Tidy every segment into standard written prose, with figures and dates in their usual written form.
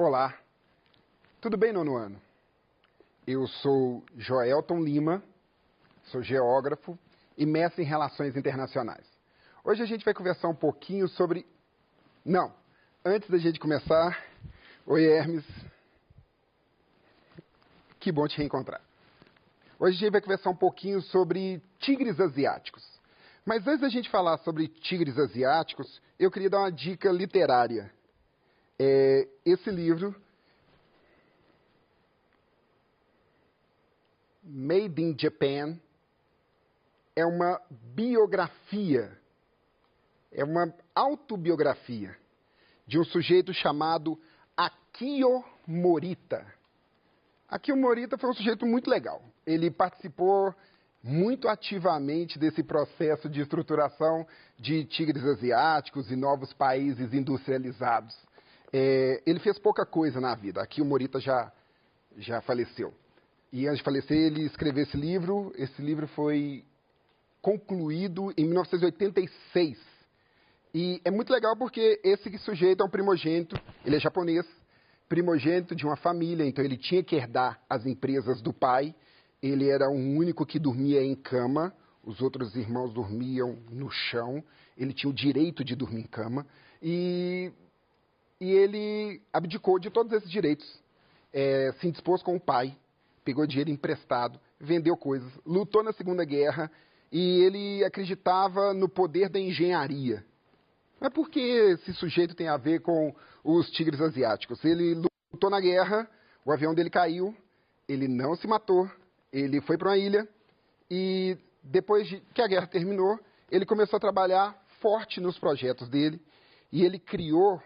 Olá, tudo bem, nono ano? Eu sou Joelton Lima, sou geógrafo e mestre em Relações Internacionais. Hoje a gente vai conversar um pouquinho sobre... Não, antes da gente começar, oi Hermes, que bom te reencontrar. Hoje a gente vai conversar um pouquinho sobre tigres asiáticos. Mas antes da gente falar sobre tigres asiáticos, eu queria dar uma dica literária. Esse livro, Made in Japan, é uma biografia, é uma autobiografia de um sujeito chamado Akio Morita. Akio Morita foi um sujeito muito legal. Ele participou muito ativamente desse processo de estruturação de tigres asiáticos e novos países industrializados. Ele fez pouca coisa na vida. Akio Morita já faleceu. E antes de falecer, ele escreveu esse livro. Esse livro foi concluído em 1986. E é muito legal porque esse sujeito é um primogênito, ele é japonês, primogênito de uma família, então ele tinha que herdar as empresas do pai. Ele era o único que dormia em cama, os outros irmãos dormiam no chão. Ele tinha o direito de dormir em cama. E ele abdicou de todos esses direitos, se indispôs com o pai, pegou dinheiro emprestado, vendeu coisas, lutou na Segunda Guerra e ele acreditava no poder da engenharia. Mas por que esse sujeito tem a ver com os tigres asiáticos? Ele lutou na guerra, o avião dele caiu, ele não se matou, ele foi para uma ilha e depois que a guerra terminou, ele começou a trabalhar forte nos projetos dele e ele criou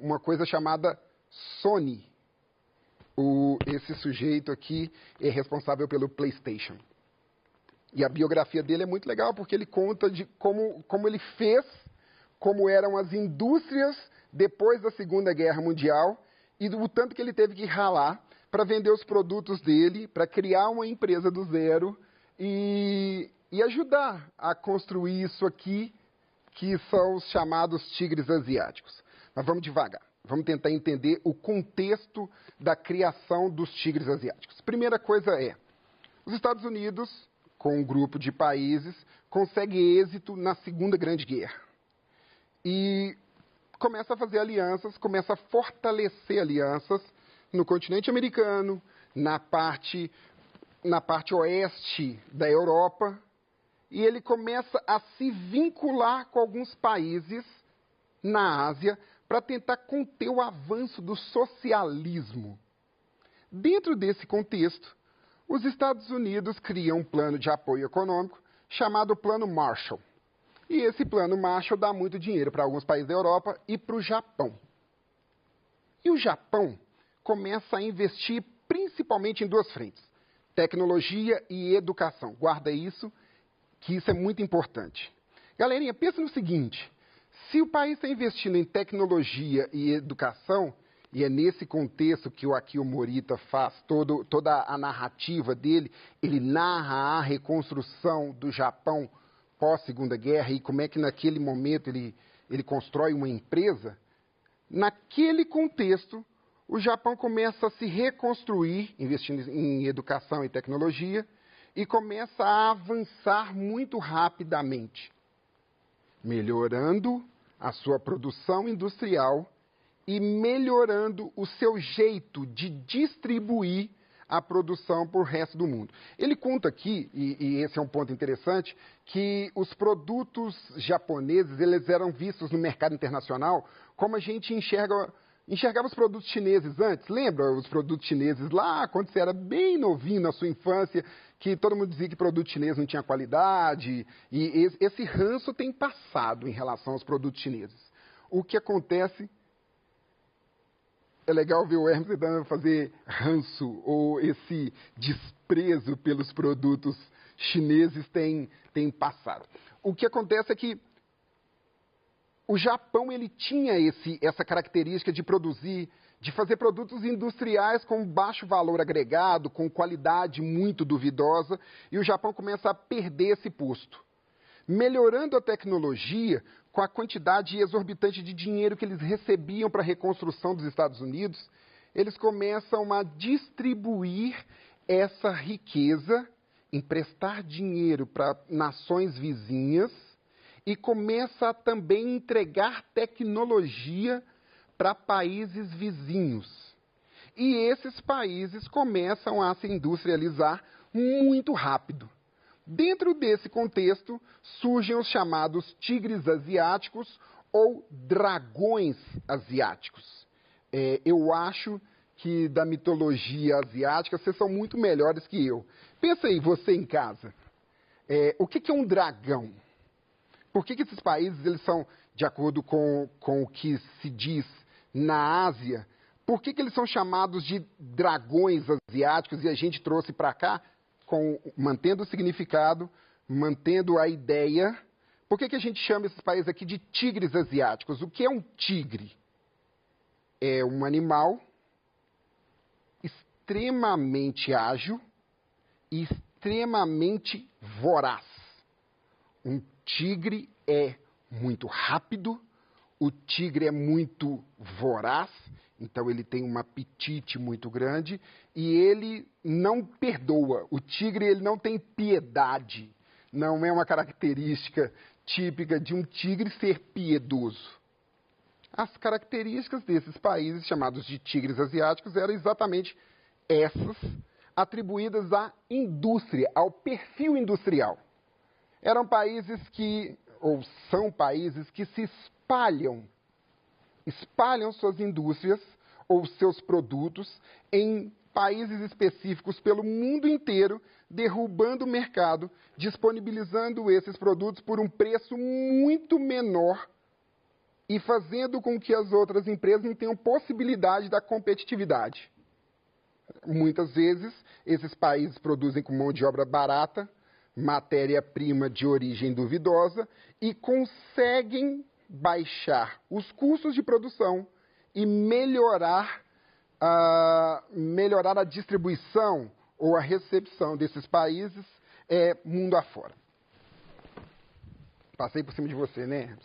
uma coisa chamada Sony. Esse sujeito aqui é responsável pelo PlayStation. E a biografia dele é muito legal porque ele conta de como ele fez, como eram as indústrias depois da Segunda Guerra Mundial e do tanto que ele teve que ralar para vender os produtos dele, para criar uma empresa do zero e ajudar a construir isso aqui, que são os chamados tigres asiáticos. Mas vamos devagar. Vamos tentar entender o contexto da criação dos tigres asiáticos. Primeira coisa os Estados Unidos, com um grupo de países, consegue êxito na Segunda Grande Guerra. E começa a fazer alianças, começa a fortalecer alianças no continente americano, na parte oeste da Europa, e ele começa a se vincular com alguns países na Ásia para tentar conter o avanço do socialismo. Dentro desse contexto, os Estados Unidos criam um plano de apoio econômico chamado Plano Marshall. E esse Plano Marshall dá muito dinheiro para alguns países da Europa e para o Japão. E o Japão começa a investir principalmente em duas frentes: tecnologia e educação. Guarda isso, que isso é muito importante. Galerinha, pensa no seguinte: se o país está investindo em tecnologia e educação, e é nesse contexto que o Akio Morita faz toda a narrativa dele, ele narra a reconstrução do Japão pós-Segunda Guerra e como é que naquele momento ele constrói uma empresa. Naquele contexto, o Japão começa a se reconstruir, investindo em educação e tecnologia, e começa a avançar muito rapidamente, melhorando a sua produção industrial e melhorando o seu jeito de distribuir a produção para o resto do mundo. Ele conta aqui, e esse é um ponto interessante, que os produtos japoneses eles eram vistos no mercado internacional como a gente enxergava os produtos chineses antes. Lembra os produtos chineses lá, quando você era bem novinho na sua infância, que todo mundo dizia que produto chinês não tinha qualidade, e esse ranço tem passado em relação aos produtos chineses. O que acontece... É legal ver o Hermes tentando fazer ranço, ou esse desprezo pelos produtos chineses tem passado. O que acontece é que o Japão ele tinha essa característica de produzir, de fazer produtos industriais com baixo valor agregado, com qualidade muito duvidosa, e o Japão começa a perder esse posto. Melhorando a tecnologia, com a quantidade exorbitante de dinheiro que eles recebiam para a reconstrução dos Estados Unidos, eles começam a distribuir essa riqueza, emprestar dinheiro para nações vizinhas e começa a também entregar tecnologia para países vizinhos. E esses países começam a se industrializar muito rápido. Dentro desse contexto, surgem os chamados tigres asiáticos ou dragões asiáticos. Eu acho que da mitologia asiática vocês são muito melhores que eu. Pensa aí, você em casa. O que é um dragão? Por que esses países eles são, de acordo com o que se diz na Ásia, por que eles são chamados de dragões asiáticos e a gente trouxe para cá, mantendo o significado, mantendo a ideia? Por que a gente chama esses países aqui de tigres asiáticos? O que é um tigre? É um animal extremamente ágil e extremamente voraz. Um tigre é muito rápido, o tigre é muito voraz, então ele tem um apetite muito grande e ele não perdoa. O tigre ele não tem piedade, não é uma característica típica de um tigre ser piedoso. As características desses países chamados de tigres asiáticos eram exatamente essas, atribuídas à indústria, ao perfil industrial. Eram países ou são países que se espalham suas indústrias ou seus produtos em países específicos pelo mundo inteiro, derrubando o mercado, disponibilizando esses produtos por um preço muito menor e fazendo com que as outras empresas não tenham possibilidade da competitividade. Muitas vezes, esses países produzem com mão de obra barata, matéria-prima de origem duvidosa e conseguem baixar os custos de produção e melhorar a distribuição ou a recepção desses países mundo afora. Passei por cima de você, né?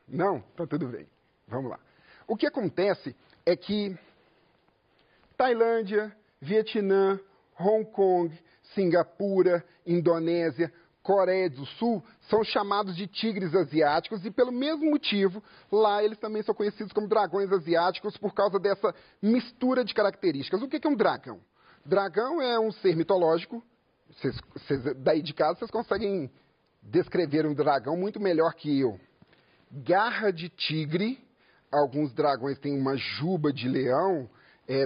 Não? Então tudo bem. Vamos lá. O que acontece é que Tailândia, Vietnã, Hong Kong, Singapura, Indonésia, Coreia do Sul são chamados de tigres asiáticos e pelo mesmo motivo, lá eles também são conhecidos como dragões asiáticos por causa dessa mistura de características. O que é um dragão? Dragão é um ser mitológico. Daí de casa vocês conseguem descrever um dragão muito melhor que eu. Garra de tigre, alguns dragões têm uma juba de leão,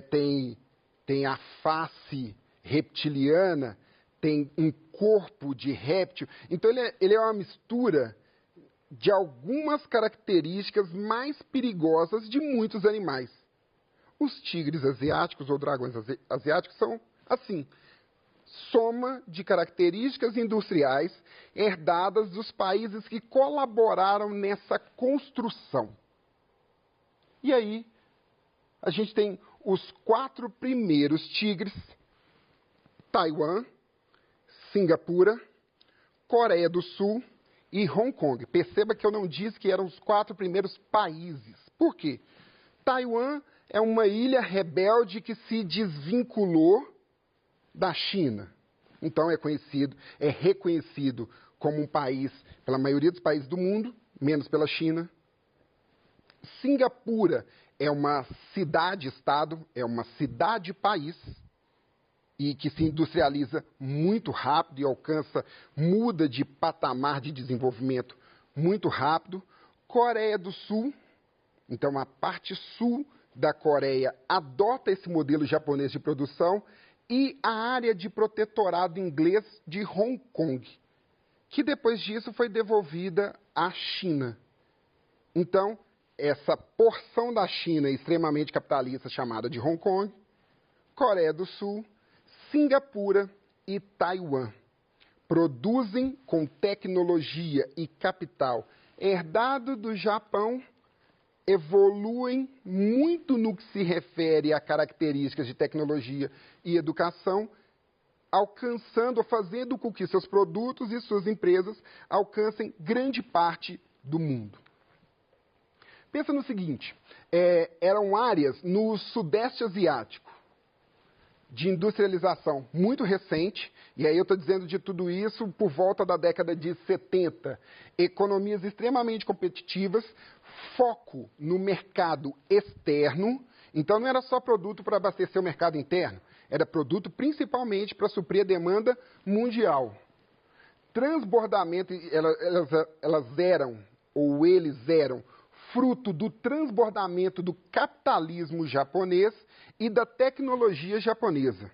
tem a face reptiliana, tem um corpo de réptil. Então, ele é uma mistura de algumas características mais perigosas de muitos animais. Os tigres asiáticos ou dragões asiáticos são, assim, soma de características industriais herdadas dos países que colaboraram nessa construção. E aí, a gente tem os 4 primeiros tigres: Taiwan, Singapura, Coreia do Sul e Hong Kong. Perceba que eu não disse que eram os 4 primeiros países. Por quê? Taiwan é uma ilha rebelde que se desvinculou da China. Então é reconhecido como um país pela maioria dos países do mundo, menos pela China. Singapura é uma cidade-estado, é uma cidade-país, e que se industrializa muito rápido e muda de patamar de desenvolvimento muito rápido. Coreia do Sul, então a parte sul da Coreia adota esse modelo japonês de produção, e a área de protetorado inglês de Hong Kong, que depois disso foi devolvida à China. Então, essa porção da China extremamente capitalista chamada de Hong Kong, Coreia do Sul, Singapura e Taiwan produzem com tecnologia e capital herdado do Japão, evoluem muito no que se refere a características de tecnologia e educação, fazendo com que seus produtos e suas empresas alcancem grande parte do mundo. Pensa no seguinte, eram áreas no Sudeste Asiático, de industrialização muito recente, e aí eu estou dizendo de tudo isso por volta da década de 70. Economias extremamente competitivas, foco no mercado externo, então não era só produto para abastecer o mercado interno, era produto principalmente para suprir a demanda mundial. Transbordamento, elas eram, ou eles eram, fruto do transbordamento do capitalismo japonês e da tecnologia japonesa,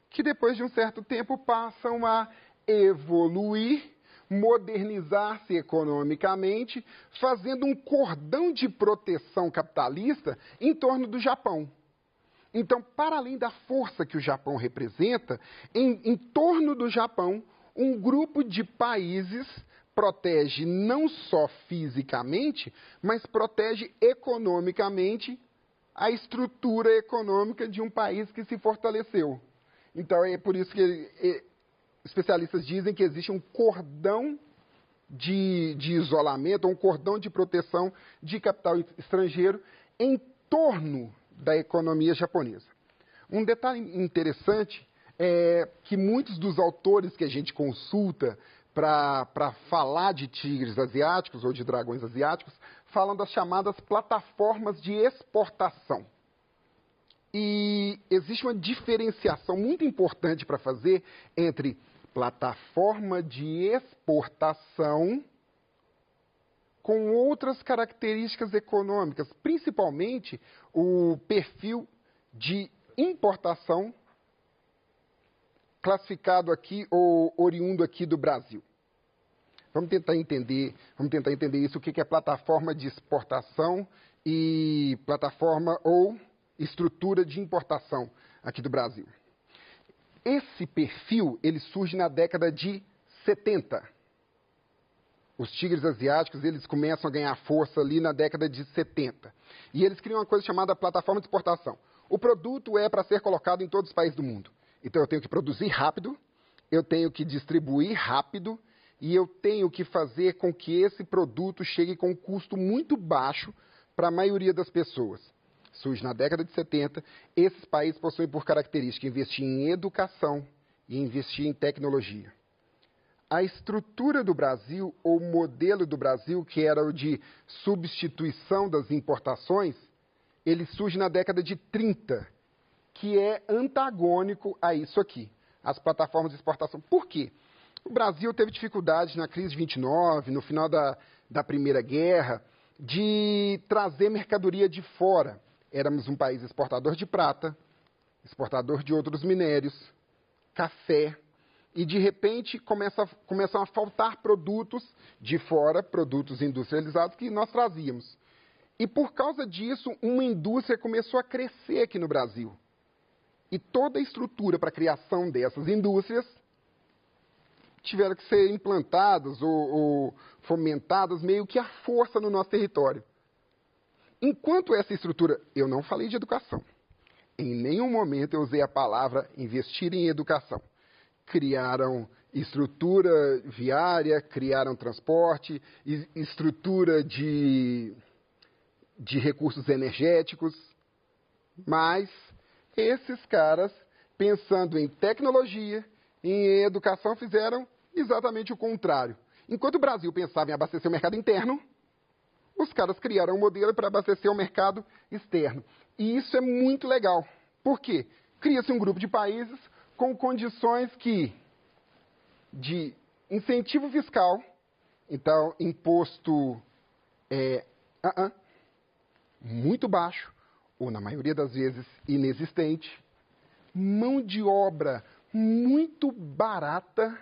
que depois de um certo tempo passam a evoluir, modernizar-se economicamente, fazendo um cordão de proteção capitalista em torno do Japão. Então, para além da força que o Japão representa, em torno do Japão, um grupo de países protege não só fisicamente, mas protege economicamente a estrutura econômica de um país que se fortaleceu. Então, é por isso que especialistas dizem que existe um cordão de isolamento, um cordão de proteção de capital estrangeiro em torno da economia japonesa. Um detalhe interessante é que muitos dos autores que a gente consulta para falar de tigres asiáticos ou de dragões asiáticos falam das chamadas plataformas de exportação. E existe uma diferenciação muito importante para fazer entre plataforma de exportação com outras características econômicas, principalmente o perfil de importação classificado aqui ou oriundo aqui do Brasil. Vamos tentar entender isso, o que é plataforma de exportação e plataforma ou estrutura de importação aqui do Brasil. Esse perfil, ele surge na década de 70. Os tigres asiáticos, eles começam a ganhar força ali na década de 70. E eles criam uma coisa chamada plataforma de exportação. O produto é para ser colocado em todos os países do mundo. Então, eu tenho que produzir rápido, eu tenho que distribuir rápido e eu tenho que fazer com que esse produto chegue com um custo muito baixo para a maioria das pessoas. Surge na década de 70, esses países possuem por característica investir em educação e investir em tecnologia. A estrutura do Brasil, ou modelo do Brasil, que era o de substituição das importações, ele surge na década de 30, que é antagônico a isso aqui, as plataformas de exportação. Por quê? O Brasil teve dificuldade na crise de 29, no final da Primeira Guerra, de trazer mercadoria de fora. Éramos um país exportador de prata, exportador de outros minérios, café, e de repente começam a faltar produtos de fora, produtos industrializados que nós trazíamos. E por causa disso, uma indústria começou a crescer aqui no Brasil. E toda a estrutura para a criação dessas indústrias tiveram que ser implantadas ou fomentadas meio que à força no nosso território. Enquanto essa estrutura, eu não falei de educação. Em nenhum momento eu usei a palavra investir em educação. Criaram estrutura viária, criaram transporte, estrutura de recursos energéticos, mas esses caras, pensando em tecnologia, em educação, fizeram exatamente o contrário. Enquanto o Brasil pensava em abastecer o mercado interno, os caras criaram um modelo para abastecer o mercado externo. E isso é muito legal. Por quê? Cria-se um grupo de países com condições de incentivo fiscal, então imposto muito baixo, ou na maioria das vezes inexistente, mão de obra muito barata,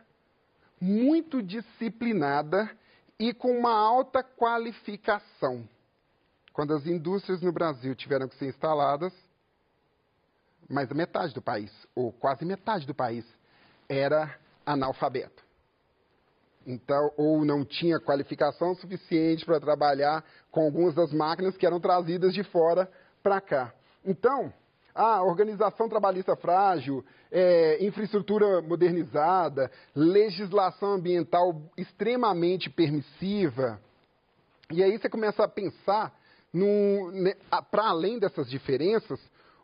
muito disciplinada e com uma alta qualificação. Quando as indústrias no Brasil tiveram que ser instaladas, mais da metade do país, ou quase metade do país, era analfabeto. Então, ou não tinha qualificação suficiente para trabalhar com algumas das máquinas que eram trazidas de fora para cá. Então, organização trabalhista frágil, infraestrutura modernizada, legislação ambiental extremamente permissiva. E aí você começa a pensar para além dessas diferenças,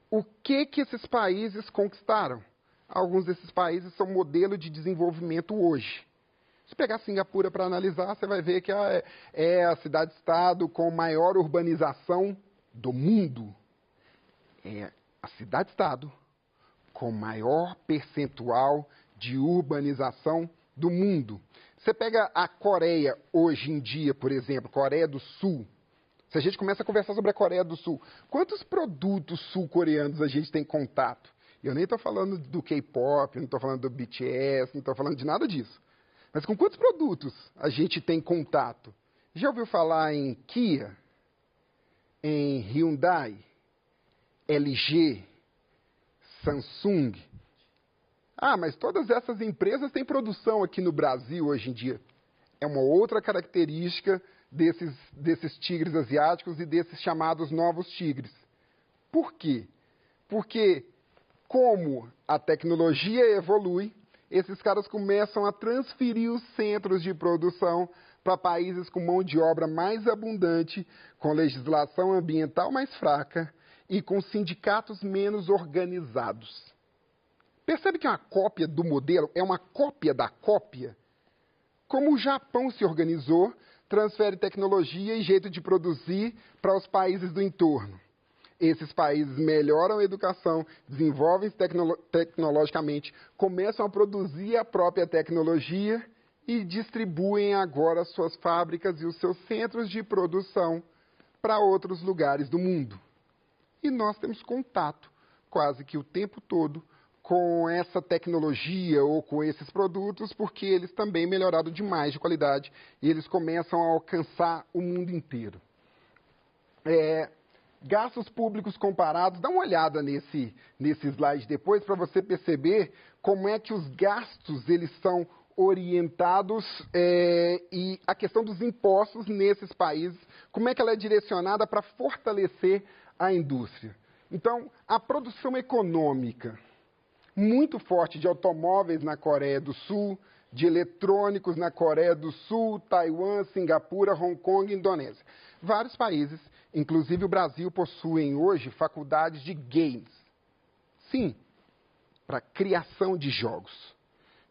o que esses países conquistaram? Alguns desses países são modelo de desenvolvimento hoje. Se pegar Singapura para analisar, você vai ver que é a cidade-estado com maior urbanização do mundo. É a cidade-estado com maior percentual de urbanização do mundo. Você pega a Coreia hoje em dia, por exemplo, Coreia do Sul. Se a gente começa a conversar sobre a Coreia do Sul, quantos produtos sul-coreanos a gente tem contato? Eu nem estou falando do K-pop, não estou falando do BTS, não estou falando de nada disso. Mas com quantos produtos a gente tem contato? Já ouviu falar em Kia, em Hyundai, LG, Samsung? Ah, mas todas essas empresas têm produção aqui no Brasil hoje em dia. É uma outra característica desses tigres asiáticos e desses chamados novos tigres. Por quê? Porque, como a tecnologia evolui, esses caras começam a transferir os centros de produção para países com mão de obra mais abundante, com legislação ambiental mais fraca e com sindicatos menos organizados. Percebe que uma cópia do modelo é uma cópia da cópia? Como o Japão se organizou, transfere tecnologia e jeito de produzir para os países do entorno. Esses países melhoram a educação, desenvolvem-se tecnologicamente, começam a produzir a própria tecnologia e distribuem agora suas fábricas e os seus centros de produção para outros lugares do mundo. E nós temos contato quase que o tempo todo com essa tecnologia ou com esses produtos, porque eles também melhoraram demais de qualidade e eles começam a alcançar o mundo inteiro. Gastos públicos comparados, dá uma olhada nesse slide depois para você perceber como é que os gastos eles são orientados e a questão dos impostos nesses países, como é que ela é direcionada para fortalecer a indústria. Então, a produção econômica muito forte de automóveis na Coreia do Sul, de eletrônicos na Coreia do Sul, Taiwan, Singapura, Hong Kong e Indonésia. Vários países, inclusive o Brasil, possuem hoje faculdades de games. Sim, para criação de jogos.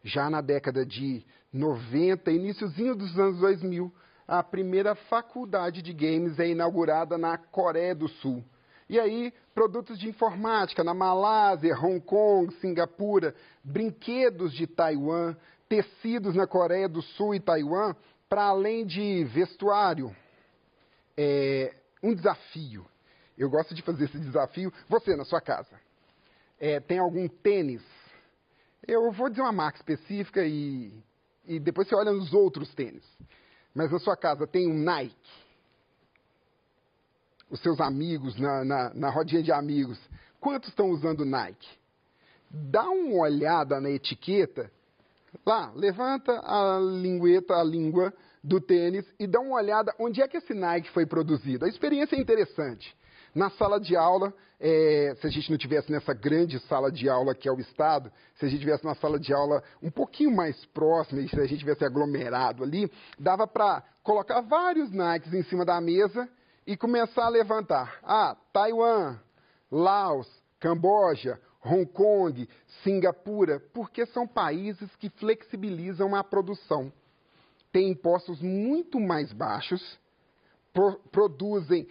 Já na década de 90, iniciozinho dos anos 2000, a primeira faculdade de games é inaugurada na Coreia do Sul. E aí, produtos de informática na Malásia, Hong Kong, Singapura, brinquedos de Taiwan, tecidos na Coreia do Sul e Taiwan, para além de vestuário. Um desafio. Eu gosto de fazer esse desafio. Você, na sua casa, tem algum tênis? Eu vou dizer uma marca específica e depois você olha nos outros tênis. Mas na sua casa tem um Nike? Os seus amigos, na rodinha de amigos, quantos estão usando Nike? Dá uma olhada na etiqueta, lá, levanta a língua do tênis e dá uma olhada onde é que esse Nike foi produzido. A experiência é interessante. Na sala de aula, se a gente não tivesse nessa grande sala de aula que é o Estado, se a gente tivesse uma sala de aula um pouquinho mais próxima, e se a gente tivesse aglomerado ali, dava para colocar vários Nikes em cima da mesa e começar a levantar. Taiwan, Laos, Camboja, Hong Kong, Singapura, porque são países que flexibilizam a produção. Têm impostos muito mais baixos, produzem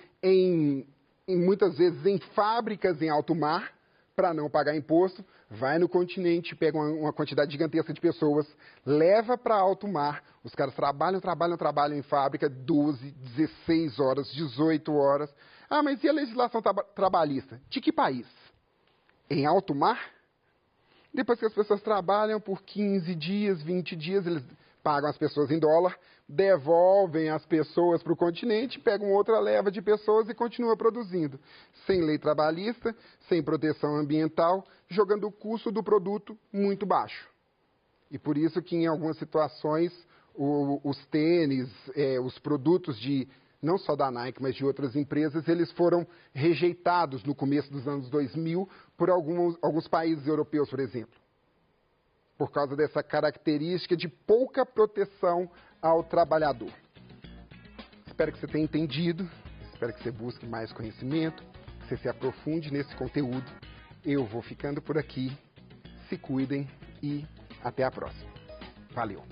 muitas vezes em fábricas em alto mar, para não pagar imposto, vai no continente, pega uma quantidade gigantesca de pessoas, leva para alto mar, os caras trabalham em fábrica 12, 16 horas, 18 horas. Mas e a legislação trabalhista? De que país? Em alto mar? Depois que as pessoas trabalham por 15 dias, 20 dias, eles pagam as pessoas em dólar, devolvem as pessoas para o continente, pegam outra leva de pessoas e continuam produzindo. Sem lei trabalhista, sem proteção ambiental, jogando o custo do produto muito baixo. E por isso que em algumas situações os tênis, os produtos não só da Nike, mas de outras empresas, eles foram rejeitados no começo dos anos 2000 por alguns países europeus, por exemplo. Por causa dessa característica de pouca proteção ao trabalhador. Espero que você tenha entendido. Espero que você busque mais conhecimento, que você se aprofunde nesse conteúdo. Eu vou ficando por aqui. Se cuidem e até a próxima. Valeu!